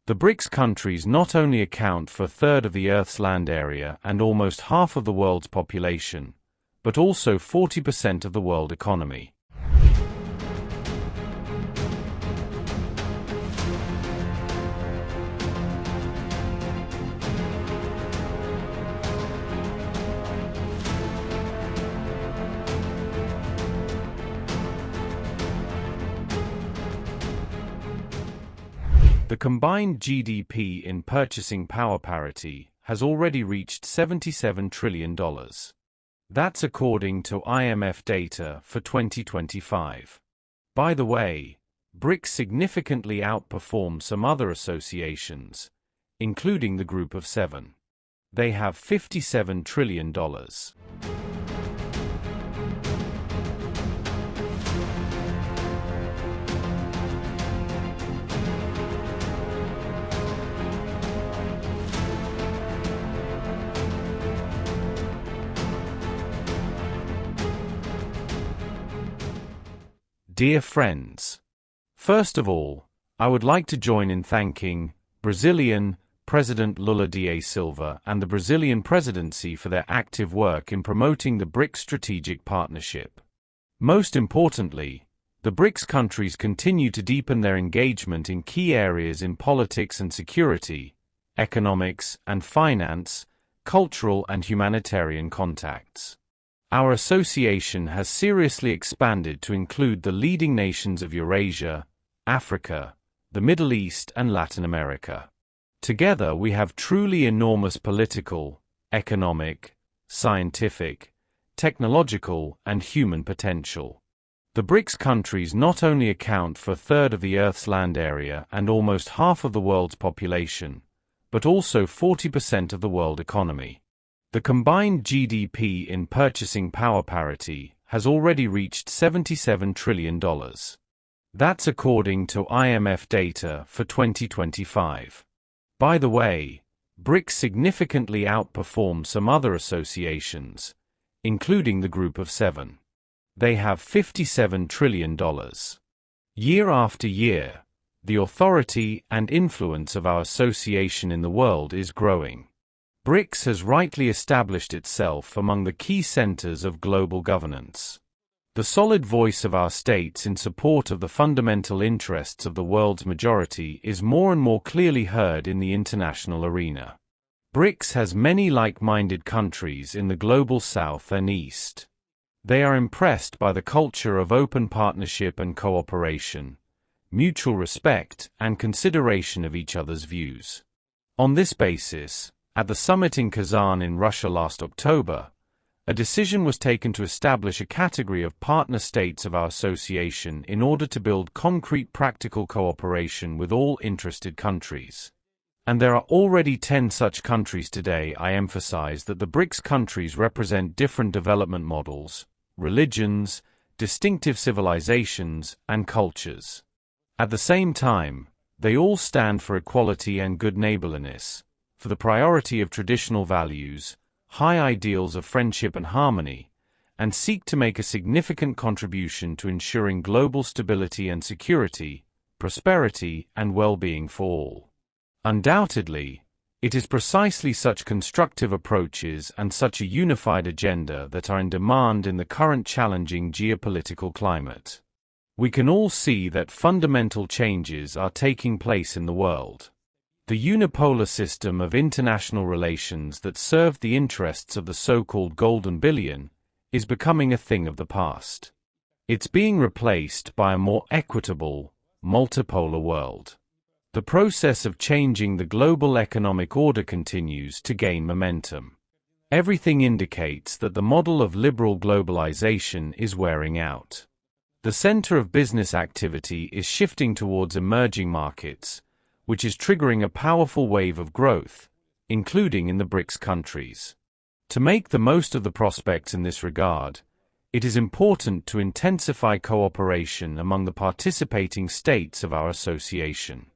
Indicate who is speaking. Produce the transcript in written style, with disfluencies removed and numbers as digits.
Speaker 1: The BRICS countries not only account for a third of the Earth's land area and almost half of the world's population, but also 40% of the world economy. The combined GDP in purchasing power parity has already reached $77 trillion. That's according to IMF data for 2025. By the way, BRICS significantly outperform some other associations, including the Group of Seven. They have $57 trillion. Dear friends, first of all, I would like to join in thanking Brazilian President Lula da Silva and the Brazilian presidency for their active work in promoting the BRICS strategic partnership. Most importantly, the BRICS countries continue to deepen their engagement in key areas in politics and security, economics and finance, cultural and humanitarian contacts. Our association has seriously expanded to include the leading nations of Eurasia, Africa, the Middle East and Latin America. Together we have truly enormous political, economic, scientific, technological and human potential. The BRICS countries not only account for a third of the Earth's land area and almost half of the world's population, but also 40% of the world economy. The combined GDP in purchasing power parity has already reached $77 trillion. That's according to IMF data for 2025. By the way, BRICS significantly outperform some other associations, including the Group of Seven. They have $57 trillion. Year after year, the authority and influence of our association in the world is growing. BRICS has rightly established itself among the key centers of global governance. The solid voice of our states in support of the fundamental interests of the world's majority is more and more clearly heard in the international arena. BRICS has many like-minded countries in the global south and east. They are impressed by the culture of open partnership and cooperation, mutual respect, and consideration of each other's views. On this basis, at the summit in Kazan in Russia last October, a decision was taken to establish a category of partner states of our association in order to build concrete practical cooperation with all interested countries. And there are already 10 such countries today. I emphasize that the BRICS countries represent different development models, religions, distinctive civilizations, and cultures. At the same time, they all stand for equality and good neighborliness, for the priority of traditional values, high ideals of friendship and harmony, and seek to make a significant contribution to ensuring global stability and security, prosperity and well-being for all. Undoubtedly, it is precisely such constructive approaches and such a unified agenda that are in demand in the current challenging geopolitical climate. We can all see that fundamental changes are taking place in the world. The unipolar system of international relations that served the interests of the so-called Golden Billion is becoming a thing of the past. It's being replaced by a more equitable, multipolar world. The process of changing the global economic order continues to gain momentum. Everything indicates that the model of liberal globalization is wearing out. The center of business activity is shifting towards emerging markets, which is triggering a powerful wave of growth, including in the BRICS countries. To make the most of the prospects in this regard, it is important to intensify cooperation among the participating states of our association.